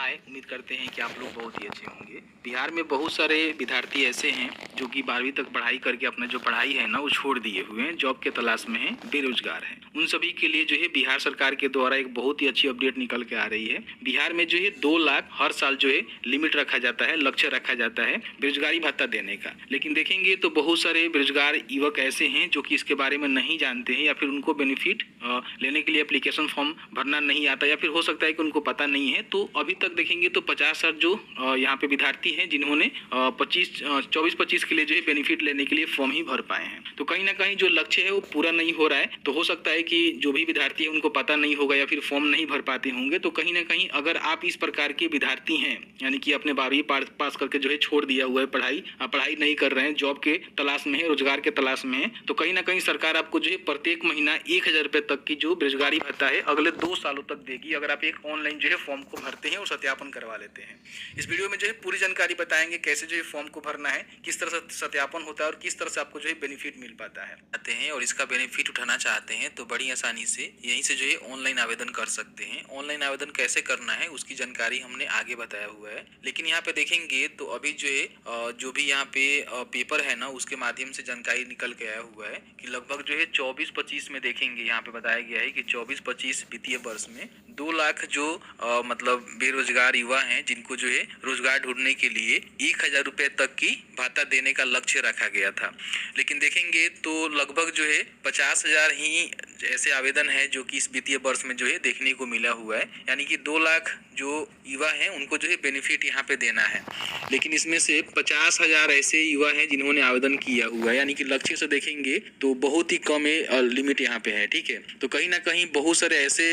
हाय, उम्मीद करते हैं कि आप लोग बहुत ही अच्छे होंगे। बिहार में बहुत सारे विद्यार्थी ऐसे हैं जो कि 12वीं तक पढ़ाई करके अपना जो पढ़ाई है ना वो छोड़ दिए हुए हैं, जॉब के तलाश में हैं, बेरोजगार हैं। उन सभी के लिए जो है बिहार सरकार के द्वारा एक बहुत ही अच्छी अपडेट निकल के आ रही है। बिहार में जो है 2 लाख हर साल जो है लिमिट रखा जाता है, लक्ष्य रखा जाता है बेरोजगारी भत्ता देने का। लेकिन देखेंगे तो बहुत सारे बेरोजगार युवक ऐसे हैं जो कि इसके बारे में नहीं जानते हैं या फिर उनको बेनिफिट लेने के लिए एप्लीकेशन फॉर्म भरना नहीं आता या फिर हो सकता है कि उनको पता नहीं है। तो अभी तक देखेंगे तो 50,000 जो यहाँ पे विद्यार्थी हैं जिन्होंने 24-25 के लिए जो है बेनिफिट लेने के लिए फॉर्म ही भर पाए हैं। तो कहीं ना कहीं जो लक्ष्य है वो पूरा नहीं हो रहा है। तो हो सकता है कि जो भी विद्यार्थी है उनको पता नहीं होगा या फिर फॉर्म नहीं भर पाते होंगे। तो कहीं ना कहीं अगर आप इस प्रकार के विद्यार्थी हैं, यानी कि अपने 12वीं पास करके जो है छोड़ दिया हुआ है पढ़ाई नहीं कर रहे हैं, जॉब के तलाश में है, रोजगार के तलाश में है, तो कहीं ना कहीं सरकार आपको जो है प्रत्येक महीना 1,000 रुपये तक की जो बेरोजगारी भत्ता है अगले 2 सालों तक देगी, अगर आप एक ऑनलाइन जो है फॉर्म को भरते हैं और सत्यापन करवा लेते हैं। इस वीडियो में जो है पूरी जानकारी बताएंगे कैसे जो है फॉर्म को भरना है, किस तरह से सत्यापन होता है और किस तरह से आपको जो है बेनिफिट मिल पाता है आते हैं और इसका बेनिफिट उठाना चाहते हैं तो बड़ी आसानी से यहीं से जो है ऑनलाइन आवेदन कर सकते हैं। ऑनलाइन आवेदन कैसे करना है उसकी जानकारी हमने आगे बताया हुआ है। लेकिन यहाँ पे देखेंगे तो अभी जो है जो भी यहाँ पे पेपर है ना उसके माध्यम से जानकारी निकल के आया हुआ है कि लगभग जो है 24-25 में देखेंगे यहाँ पे बताया गया है कि 24-25 वित्तीय वर्ष में 2 लाख जो मतलब बेरोजगार युवा हैं जिनको जो है रोजगार ढूंढने के लिए 1,000 रुपये तक की भत्ता देने का लक्ष्य रखा गया था। लेकिन देखेंगे तो लगभग जो है 50,000 ही ऐसे आवेदन है जो कि इस वित्तीय वर्ष में जो है देखने को मिला हुआ है, यानी कि 2 लाख जो युवा हैं उनको जो है बेनिफिट यहाँ पे देना है। लेकिन इसमें से 50,000 ऐसे युवा हैं जिन्होंने आवेदन किया हुआ है, यानी कि लक्ष्य से देखेंगे तो बहुत ही कम लिमिट यहाँ पे है। ठीक है, तो कहीं ना कहीं बहुत सारे ऐसे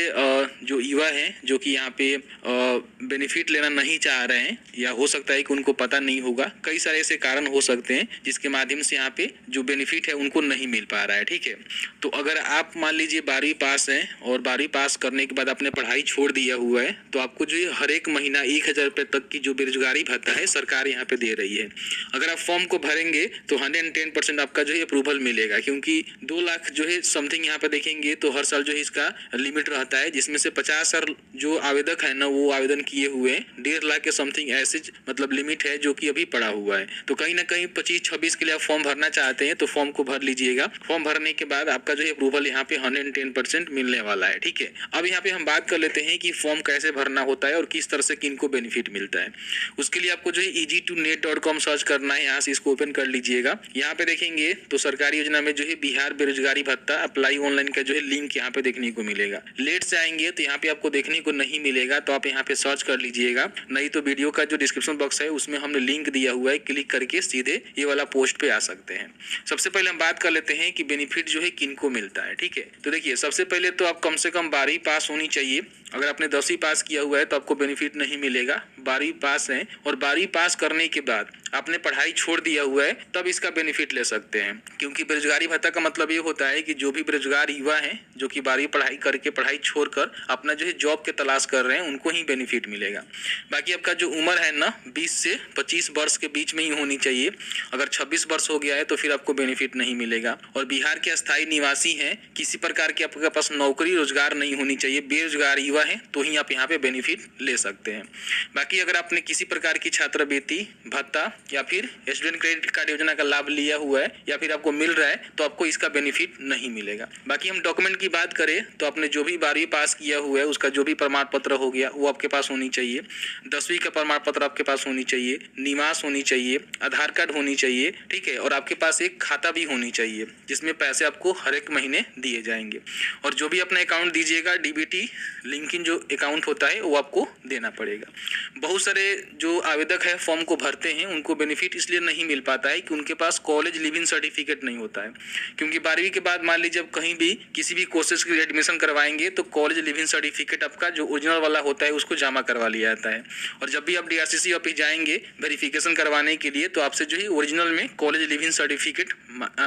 जो युवा हैं जो कि यहाँ पे बेनिफिट लेना नहीं चाह रहे हैं या हो सकता है कि उनको पता नहीं होगा, कई सारे ऐसे कारण हो सकते हैं जिसके माध्यम से यहाँ पे जो बेनिफिट है उनको नहीं मिल पा रहा है। ठीक है, तो अगर आप मान लीजिए 12वीं पास हैं और 12वीं पास करने के बाद आपने पढ़ाई छोड़ दिया हुआ है तो आपको जो है हर एक महीना 1,000 रुपये तक की जो बेरोजगारी भत्ता है सरकार यहाँ पे दे रही है। अगर आप फॉर्म को भरेंगे तो 110% आपका जो है अप्रूवल मिलेगा, क्योंकि 2 लाख जो है समथिंग यहाँ पे देखेंगे तो हर साल जो है इसका लिमिट रहता है, जिसमें से 50,000 जो आवेदक है ना वो आवेदन किए हुए हैं, 1.5 लाख के समथिंग ऐसे मतलब लिमिट है जो कि अभी पड़ा हुआ है। तो कहीं ना कहीं 25-26 के लिए आप फॉर्म भरना चाहते हैं तो फॉर्म को भर लीजिएगा। फॉर्म भरने के बाद आपका जो है अप्रूवल यहाँ पे 110% मिलने वाला है। ठीक है, अब यहाँ पे हम बात कर लेते हैं कि फॉर्म कैसे भरना होता है और किस तरह से किनको बेनिफिट मिलता है। उसके लिए आपको जो है easy2net.com सर्च करना है, यहाँ से इसको ओपन कर लीजिएगा। यहाँ पे देखेंगे तो सरकारी योजना में जो है बिहार बेरोजगारी भत्ता अप्लाई ऑनलाइन का जो है लिंक यहाँ पे देखने को मिलेगा। लेट से आएंगे तो यहाँ पे आपको देखने को नहीं मिलेगा, तो आप यहाँ पे सर्च कर लीजिएगा, नहीं तो वीडियो का जो डिस्क्रिप्शन बॉक्स है उसमें हमने लिंक दिया हुआ है, क्लिक करके सीधे ये वाला पोस्ट पे आ सकते हैं। सबसे पहले हम बात कर लेते हैं कि बेनिफिट जो है किनको मिलता है। ठीक है, तो देखिए सबसे पहले तो आप कम से कम 12वीं पास होनी चाहिए। अगर आपने 10वीं पास किया हुआ है तो आपको बेनिफिट नहीं मिलेगा। 12वीं पास है और 12वीं पास करने के बाद आपने पढ़ाई छोड़ दिया हुआ है तब इसका बेनिफिट ले सकते हैं, क्योंकि बेरोजगारी भत्ता का मतलब ये होता है कि जो भी बेरोजगार युवा हैं जो कि 12वीं पढ़ाई करके पढ़ाई छोड़कर अपना जो है जॉब के तलाश कर रहे हैं उनको ही बेनिफिट मिलेगा। बाकी आपका जो उम्र है ना 20 से 25 वर्ष के बीच में ही होनी चाहिए। अगर 26 वर्ष हो गया है तो फिर आपको बेनिफिट नहीं मिलेगा। और बिहार के अस्थायी निवासी हैं, किसी प्रकार की आपके पास नौकरी रोजगार नहीं होनी चाहिए, बेरोजगार युवा है तो ही आप यहाँ पे बेनिफिट ले सकते हैं। बाकी अगर आपने किसी प्रकार की छात्रवृत्ति भत्ता या फिर स्टूडेंट क्रेडिट कार्ड योजना का लाभ लिया हुआ है या फिर आपको मिल रहा है तो आपको इसका बेनिफिट नहीं मिलेगा। बाकी हम डॉक्यूमेंट की बात करें तो आपने जो भी 12वीं पास किया हुआ है उसका जो भी प्रमाण पत्र हो गया वो आपके पास होनी चाहिए। 10वीं का प्रमाण पत्र आपके पास होनी चाहिए, निवास होनी चाहिए, आधार कार्ड होनी चाहिए। ठीक है, और आपके पास एक खाता भी होनी चाहिए जिसमें पैसे आपको हर एक महीने दिए जाएंगे। और जो भी अपना अकाउंट दीजिएगा डीबीटी लिंकिंग जो अकाउंट होता है वो आपको देना पड़ेगा। बहुत सारे जो आवेदक है फॉर्म को भरते हैं उनको बेनिफिट इसलिए नहीं मिल पाता है कि उनके पास कॉलेज लिविंग सर्टिफिकेट नहीं होता है, क्योंकि 12वीं के बाद मान लीजिए जब कहीं भी किसी भी कोर्सेज के लिए एडमिशन करवाएंगे तो कॉलेज लिविंग सर्टिफिकेट आपका जो ओरिजिनल वाला होता है उसको जमा करवा लिया जाता है। और जब भी आप DRCC ऑफिस जाएंगे वेरिफिकेशन करवाने के लिए तो आपसे जो है ओरिजिनल में कॉलेज लिविंग सर्टिफिकेट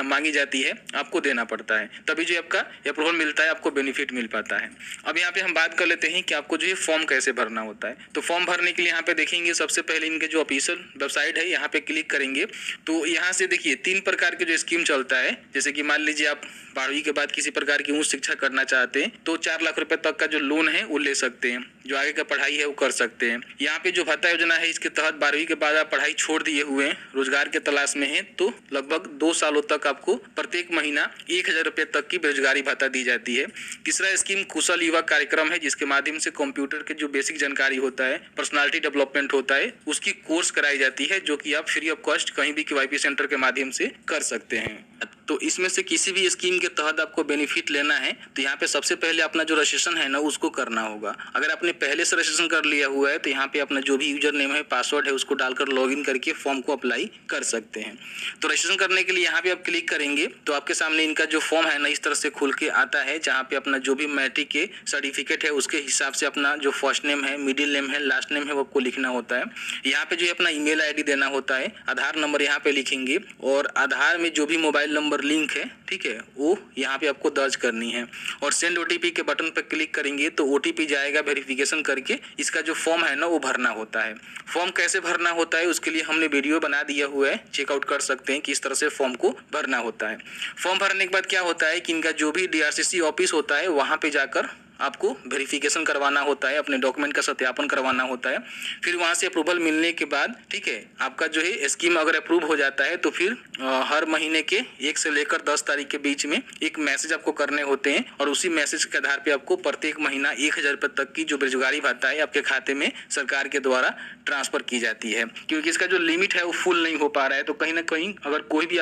मांगी जाती है, आपको देना पड़ता है, तभी जो आपका अप्रूवल मिलता है, आपको बेनिफिट मिल पाता है। अब यहाँ पे हम बात कर लेते हैं कि आपको जो है फॉर्म कैसे भरना होता है। तो फॉर्म भरने के लिए यहाँ पे देखेंगे सबसे पहले इनके जो ऑफिशियल वेबसाइट है यहाँ पे क्लिक करेंगे तो यहाँ से देखिए 3 प्रकार के जो स्कीम चलता है। जैसे कि मान लीजिए आप 12वीं के बाद किसी प्रकार की उच्च शिक्षा करना चाहते हैं तो 4 लाख रुपए तक का जो लोन है वो ले सकते हैं। जो आगे का पढ़ाई है वो कर सकते हैं। यहाँ पे जो भत्ता योजना है इसके तहत 12वीं के बाद आप पढ़ाई छोड़ दिए हुए हैं, रोजगार के तलाश में हैं, तो लगभग 2 सालों तक आपको प्रत्येक महीना 1000 रुपये तक की बेरोजगारी भत्ता दी जाती है। तीसरा स्कीम कुशल युवा कार्यक्रम है, जिसके माध्यम से कंप्यूटर के जो बेसिक जानकारी होता है, पर्सनालिटी डेवलपमेंट होता है, उसकी कोर्स कराई जाती है, जो कि आप फ्री ऑफ कॉस्ट कहीं भी KYP सेंटर के माध्यम से कर सकते हैं। तो इसमें से किसी भी स्कीम के तहत आपको बेनिफिट लेना है तो यहाँ पे सबसे पहले अपना जो रजिस्ट्रेशन है ना उसको करना होगा। अगर आपने पहले से रजिस्ट्रेशन कर लिया हुआ है तो यहाँ पे अपना जो भी यूजर नेम है, पासवर्ड है, उसको डालकर लॉगिन करके फॉर्म को अप्लाई कर सकते हैं। तो रजिस्ट्रेशन करने के लिए यहाँ पे आप क्लिक करेंगे तो आपके सामने इनका जो फॉर्म है ना इस तरह से खुल के आता है, जहाँ पे अपना जो भी मैट्रिक के सर्टिफिकेट है उसके हिसाब से अपना जो फर्स्ट नेम है, मिडिल नेम है, लास्ट नेम है वो आपको लिखना होता है। यहाँ पे जो है अपना ईमेल ID देना होता है, आधार नंबर यहाँ पे लिखेंगे और आधार में जो भी मोबाइल नंबर लिंक है, ठीक है, वो यहाँ पे आपको दर्ज करनी है और सेंड OTP के बटन पर क्लिक करेंगे तो OTP जाएगा, वेरिफिकेशन करके इसका जो फॉर्म है ना वो भरना होता है। फॉर्म कैसे भरना होता है उसके लिए हमने वीडियो बना दिया हुआ है, चेकआउट कर सकते हैं किस तरह से फॉर्म को भरना होता है। फॉर्म भरने के बाद क्या होता है कि इनका जो भी DRCC ऑफिस होता है वहाँ पे जाकर आपको वेरिफिकेशन करवाना होता है, अपने डॉक्यूमेंट का सत्यापन करवाना होता है। फिर वहाँ से अप्रूवल मिलने के बाद, ठीक है, आपका जो है स्कीम अगर अप्रूव हो जाता है तो फिर हर महीने के 1 से लेकर 10 तारीख के बीच में एक मैसेज आपको करने होते हैं और उसी मैसेज के आधार पे आपको प्रत्येक महीना 1000 रुपये तक की जो बेरोजगारी भत्ता है आपके खाते में सरकार के द्वारा ट्रांसफर की जाती है। क्योंकि इसका जो लिमिट है वो फुल नहीं हो पा रहा है, तो कहीं ना कहीं अगर कोई भी